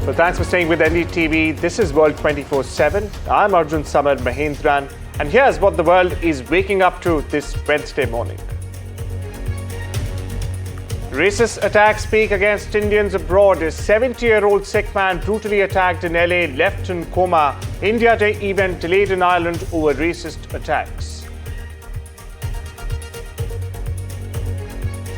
Well, thanks for staying with NDTV. This is World 24/7. I'm Arjun Samar Mahendran, and here's what the world is waking up to this Wednesday morning. Racist attacks peak against Indians abroad. A 70-year-old Sikh man brutally attacked in LA, left in coma. India Day event delayed in Ireland over racist attacks.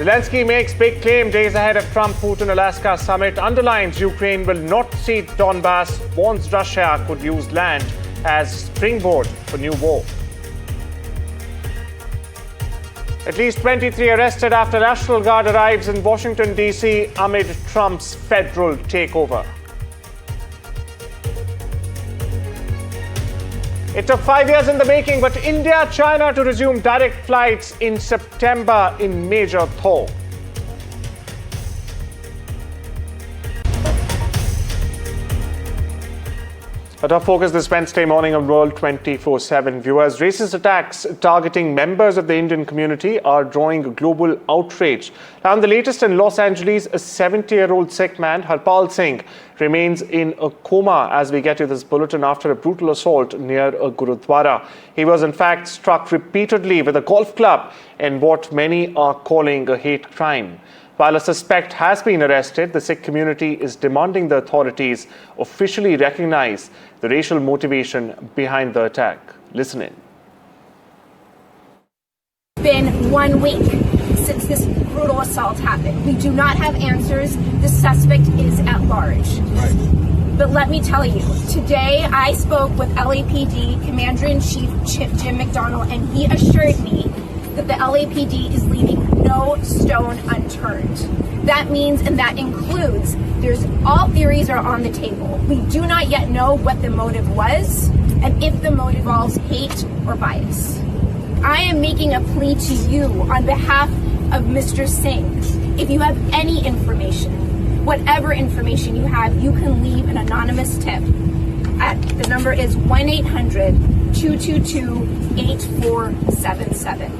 Zelensky makes big claim days ahead of Trump-Putin-Alaska summit, underlines Ukraine will not cede Donbass, warns Russia could use land as springboard for new war. At least 23 arrested after National Guard arrives in Washington, D.C. amid Trump's federal takeover. It took 5 years in the making, but India-China to resume direct flights in September in major thaw. But our focus this Wednesday morning on World 24/7 viewers. Racist attacks targeting members of the Indian community are drawing global outrage. Now, in the latest in Los Angeles, a 70-year-old Sikh man, Harpal Singh, remains in a coma as we get to this bulletin after a brutal assault near a Gurudwara. He was in fact struck repeatedly with a golf club in what many are calling a hate crime. While a suspect has been arrested, the Sikh community is demanding the authorities officially recognize the racial motivation behind the attack. Listen in. It's been 1 week since this brutal assault happened. We do not have answers. The suspect is at large. Right. But let me tell you, today I spoke with LAPD Commander-in-Chief Jim McDonnell, and he assured me that the LAPD is leaving no stone unturned. That means, and that includes, all theories are on the table. We do not yet know what the motive was, and if the motive involves hate or bias. I am making a plea to you on behalf of Mr. Singh. If you have any information, whatever information you have, you can leave an anonymous tip. The number is 1-800-222-8477.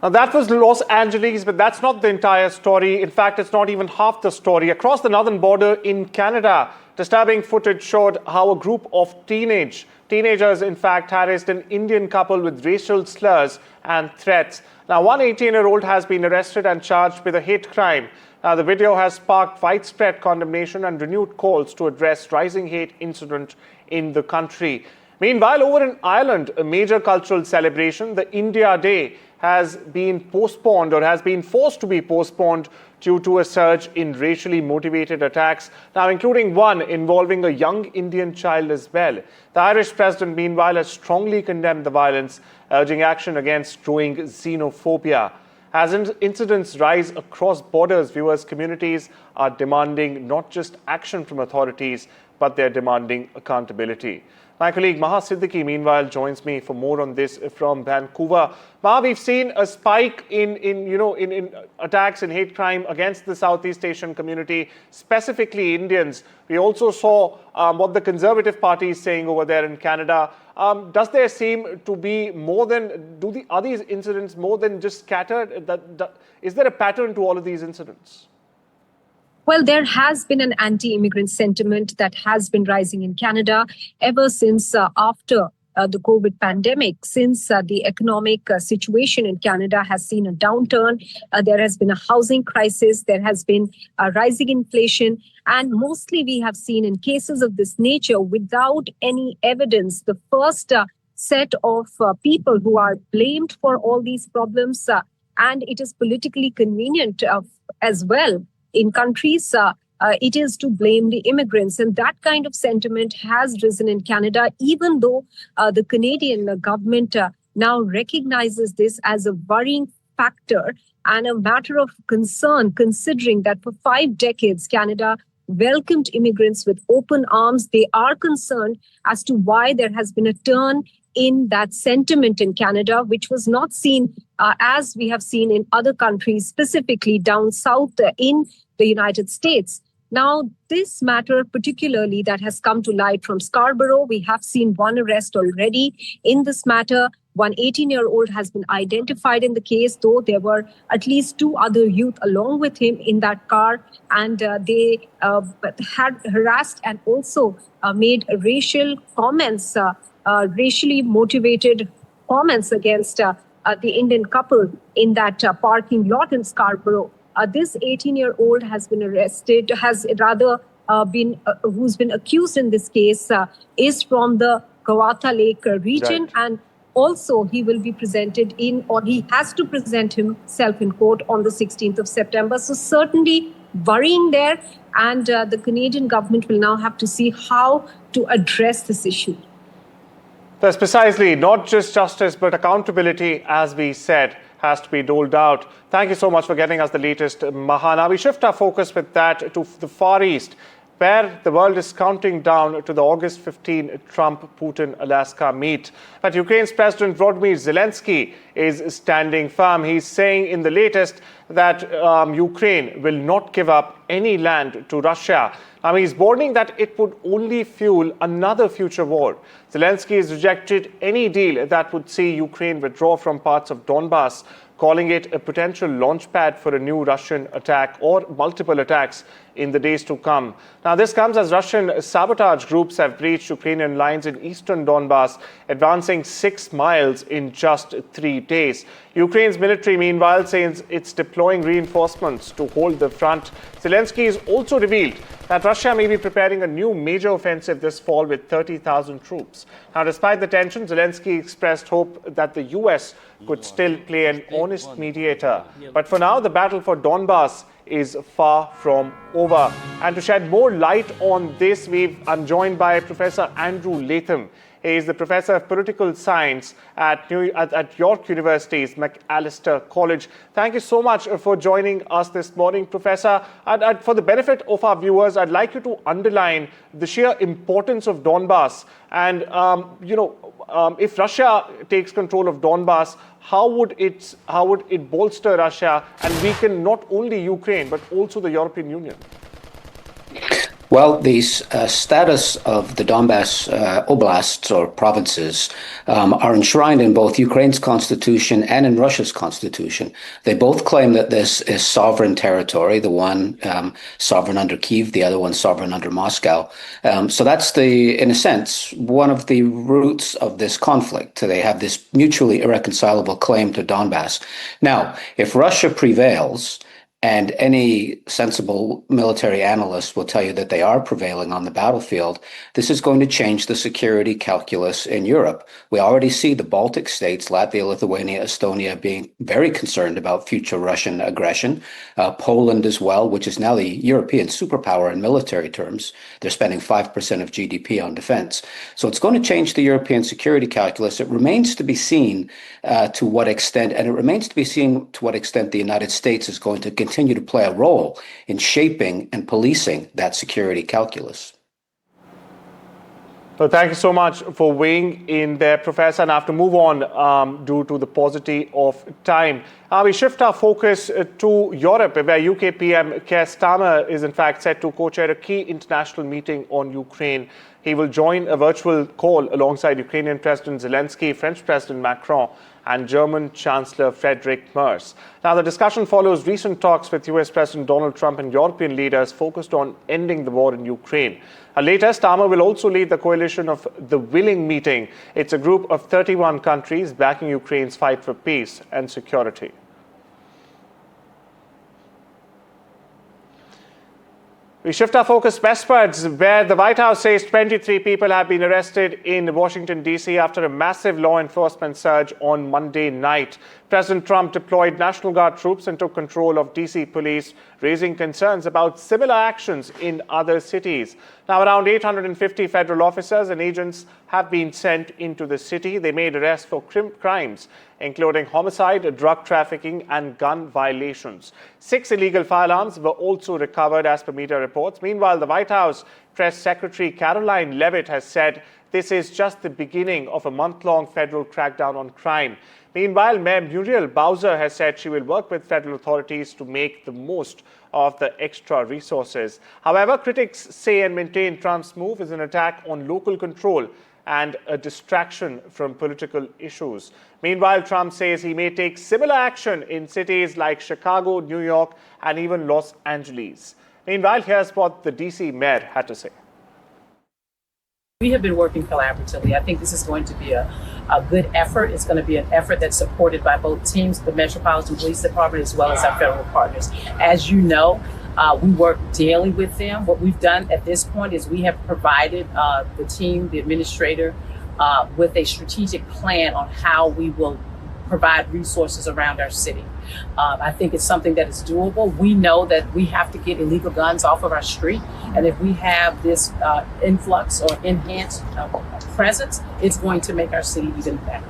Now, that was Los Angeles, but that's not the entire story. In fact, it's not even half the story. Across the northern border in Canada, disturbing footage showed how a group of teenagers, in fact, harassed an Indian couple with racial slurs and threats. Now, one 18-year-old has been arrested and charged with a hate crime. Now, the video has sparked widespread condemnation and renewed calls to address rising hate incident in the country. Meanwhile, over in Ireland, a major cultural celebration, the India Day, has been postponed or has been forced to be postponed due to a surge in racially motivated attacks, now including one involving a young Indian child as well. The Irish president, meanwhile, has strongly condemned the violence, urging action against growing xenophobia. As incidents rise across borders, viewers, communities are demanding not just action from authorities, but they're demanding accountability. My colleague Maha Siddiqui, meanwhile, joins me for more on this from Vancouver. Maha, we've seen a spike in attacks and hate crime against the Southeast Asian community, specifically Indians. We also saw what the Conservative Party is saying over there in Canada. Does there seem to be more than, are these incidents more than just scattered? Is there a pattern to all of these incidents? Well, there has been an anti-immigrant sentiment that has been rising in Canada ever since after the COVID pandemic, since the economic situation in Canada has seen a downturn. There has been a housing crisis. There has been a rising inflation. And mostly we have seen in cases of this nature, without any evidence, the first set of people who are blamed for all these problems, and it is politically convenient as well. In countries, it is to blame the immigrants. And that kind of sentiment has risen in Canada, even though the Canadian government now recognizes this as a worrying factor and a matter of concern, considering that for 5 decades, Canada welcomed immigrants with open arms. They are concerned as to why there has been a turn in that sentiment in Canada, which was not seen as we have seen in other countries, specifically down south in the United States. Now, this matter particularly that has come to light from Scarborough, we have seen one arrest already in this matter. One 18-year-old has been identified in the case, though there were at least two other youth along with him in that car, and they had harassed and also made racial comments, racially motivated comments against the Indian couple in that parking lot in Scarborough. This 18-year-old has been arrested, who's been accused in this case, is from the Gawata Lake region. Right. And also he will be presented he has to present himself in court on the 16th of September. So certainly worrying there. And the Canadian government will now have to see how to address this issue. That's precisely, not just justice, but accountability, as we said, has to be doled out. Thank you so much for getting us the latest, Mahana. We shift our focus with that to the Far East, where the world is counting down to the August 15 Trump-Putin Alaska meet. But Ukraine's President Vladimir Zelensky is standing firm. He's saying in the latest that Ukraine will not give up any land to Russia. He's warning that it would only fuel another future war. Zelensky has rejected any deal that would see Ukraine withdraw from parts of Donbas, calling it a potential launchpad for a new Russian attack or multiple attacks in the days to come. Now, this comes as Russian sabotage groups have breached Ukrainian lines in eastern Donbas, advancing 6 miles in just 3 days. Ukraine's military, meanwhile, says it's deploying reinforcements to hold the front. Zelensky has also revealed that Russia may be preparing a new major offensive this fall with 30,000 troops. Now, despite the tension, Zelensky expressed hope that the US could still play an honest mediator. But for now, the battle for Donbas is far from over. And to shed more light on this, I'm joined by Professor Andrew Latham. He is the Professor of Political Science at York University's Macalester College. Thank you so much for joining us this morning, Professor. For the benefit of our viewers, I'd like you to underline the sheer importance of Donbas. And, if Russia takes control of Donbas, how would it bolster Russia and weaken not only Ukraine, but also the European Union? Well, the status of the Donbas oblasts or provinces are enshrined in both Ukraine's constitution and in Russia's constitution. They both claim that this is sovereign territory, the one sovereign under Kyiv, the other one sovereign under Moscow. So that's in a sense, one of the roots of this conflict. They have this mutually irreconcilable claim to Donbas. Now, if Russia prevails, and any sensible military analyst will tell you that they are prevailing on the battlefield, this is going to change the security calculus in Europe. We already see the Baltic states, Latvia, Lithuania, Estonia, being very concerned about future Russian aggression. Poland as well, which is now the European superpower in military terms. They're spending 5% of GDP on defense. So it's going to change the European security calculus. It remains to be seen to what extent, and it remains to be seen to what extent the United States is going to continue to play a role in shaping and policing that security calculus. So thank you so much for weighing in there, Professor. And I have to move on due to the paucity of time. We shift our focus to Europe, where UK PM Keir Starmer is in fact set to co-chair a key international meeting on Ukraine. He will join a virtual call alongside Ukrainian President Zelensky, French President Macron, and German Chancellor Friedrich Merz. Now, the discussion follows recent talks with US President Donald Trump and European leaders focused on ending the war in Ukraine. Later, Starmer will also lead the coalition of the Willing Meeting. It's a group of 31 countries backing Ukraine's fight for peace and security. We shift our focus westwards, where the White House says 23 people have been arrested in Washington, D.C. after a massive law enforcement surge on Monday night. President Trump deployed National Guard troops and took control of D.C. police, raising concerns about similar actions in other cities. Now, around 850 federal officers and agents have been sent into the city. They made arrests for crimes, including homicide, drug trafficking, and gun violations. 6 illegal firearms were also recovered, as per media reports. Meanwhile, the White House Press Secretary Caroline Leavitt has said this is just the beginning of a month-long federal crackdown on crime. Meanwhile, Mayor Muriel Bowser has said she will work with federal authorities to make the most of the extra resources. However, critics say and maintain Trump's move is an attack on local control and a distraction from political issues. Meanwhile, Trump says he may take similar action in cities like Chicago, New York, and even Los Angeles. Meanwhile, here's what the DC mayor had to say. We have been working collaboratively. I think this is going to be a good effort. It's going to be an effort that's supported by both teams, the Metropolitan Police Department, as well as our federal partners. As you know, we work daily with them. What we've done at this point is we have provided the team, the administrator, with a strategic plan on how we will provide resources around our city. I think it's something that is doable. We know that we have to get illegal guns off of our street. And if we have this influx or enhanced presence, it's going to make our city even better.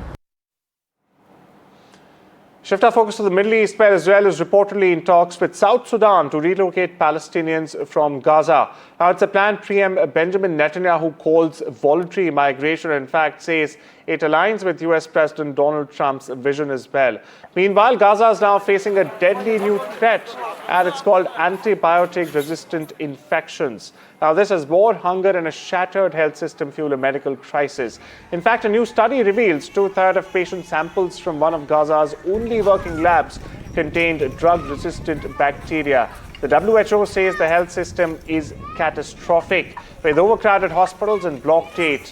Shift our focus to the Middle East, where Israel is reportedly in talks with South Sudan to relocate Palestinians from Gaza. Now, it's a plan PM Benjamin Netanyahu calls voluntary migration, and in fact says it aligns with US President Donald Trump's vision as well. Meanwhile, Gaza is now facing a deadly new threat, and it's called antibiotic-resistant infections. Now, this has war, hunger, and a shattered health system fuel a medical crisis. In fact, a new study reveals 2/3 of patient samples from one of Gaza's only working labs contained drug-resistant bacteria. The WHO says the health system is catastrophic, with overcrowded hospitals and blocked aid.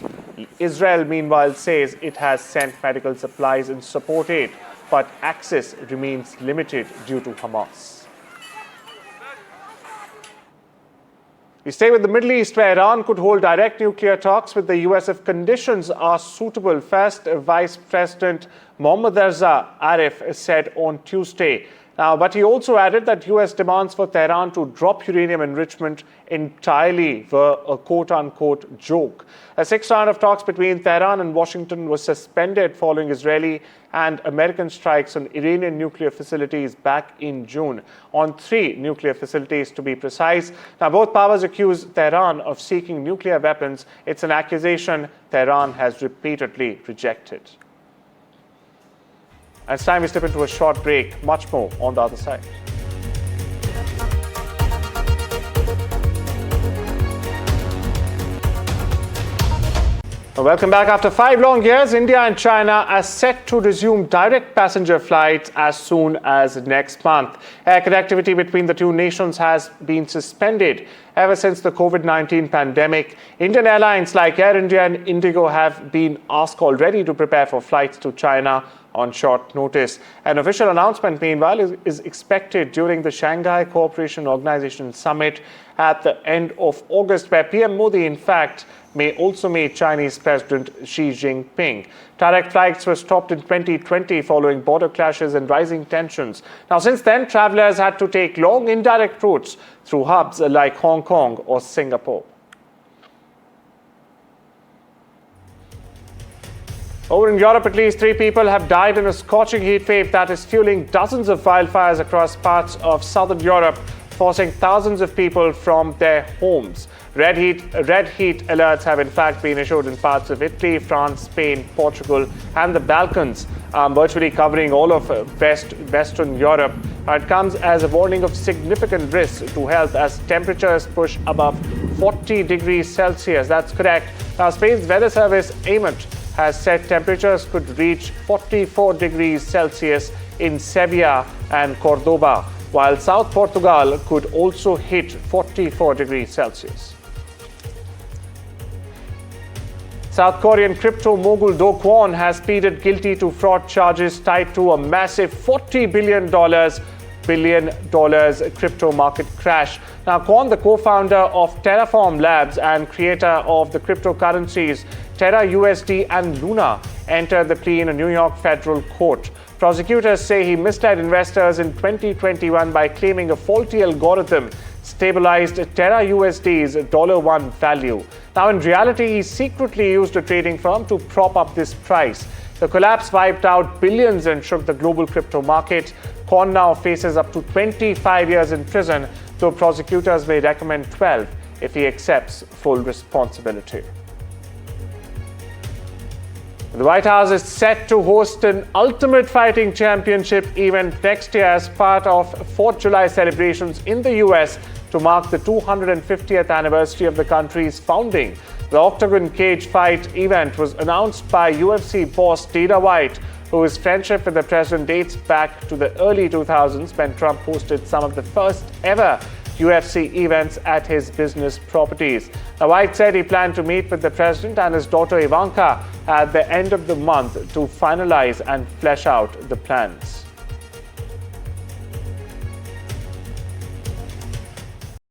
Israel, meanwhile, says it has sent medical supplies and support aid, but access remains limited due to Hamas. We stay with the Middle East, where Iran could hold direct nuclear talks with the US if conditions are suitable. First, Vice President Mohammad Reza Arif said on Tuesday. Now, but he also added that US demands for Tehran to drop uranium enrichment entirely were a quote-unquote joke. A sixth round of talks between Tehran and Washington was suspended following Israeli and American strikes on Iranian nuclear facilities back in June, on 3 nuclear facilities to be precise. Now, both powers accuse Tehran of seeking nuclear weapons. It's an accusation Tehran has repeatedly rejected. And it's time we step into a short break. Much more on the other side. Welcome back. After 5 long years, India and China are set to resume direct passenger flights as soon as next month. Air connectivity between the two nations has been suspended ever since the COVID-19 pandemic. Indian airlines like Air India and Indigo have been asked already to prepare for flights to China on short notice. An official announcement, meanwhile, is expected during the Shanghai Cooperation Organization Summit at the end of August, where PM Modi, in fact, may also meet Chinese President Xi Jinping. Direct flights were stopped in 2020 following border clashes and rising tensions. Now, since then, travelers had to take long indirect routes through hubs like Hong Kong or Singapore. Over in Europe, at least 3 people have died in a scorching heat wave that is fueling dozens of wildfires across parts of southern Europe, forcing thousands of people from their homes. Red heat alerts have in fact been issued in parts of Italy, France, Spain, Portugal, and the Balkans, virtually covering all of Western Europe. It comes as a warning of significant risk to health as temperatures push above 40 degrees Celsius. That's correct. Now, Spain's weather service, AMET, has said temperatures could reach 44 degrees Celsius in Sevilla and Cordoba, while South Portugal could also hit 44 degrees Celsius. South Korean crypto mogul Do Kwon has pleaded guilty to fraud charges tied to a massive $40 billion crypto market crash. Now, Kwon, the co-founder of Terraform Labs and creator of the cryptocurrencies Terra USD and Luna, entered the plea in a New York federal court. Prosecutors say he misled investors in 2021 by claiming a faulty algorithm stabilized Terra USD's $1 value. Now, in reality, he secretly used a trading firm to prop up this price. The collapse wiped out billions and shook the global crypto market. Kwon now faces up to 25 years in prison, though prosecutors may recommend 12 if he accepts full responsibility. The White House is set to host an Ultimate Fighting Championship event next year as part of 4th July celebrations in the US to mark the 250th anniversary of the country's founding. The Octagon Cage Fight event was announced by UFC boss Dana White, whose friendship with the president dates back to the early 2000s when Trump hosted some of the first ever UFC events at his business properties. Now, White said he planned to meet with the president and his daughter Ivanka at the end of the month to finalize and flesh out the plans.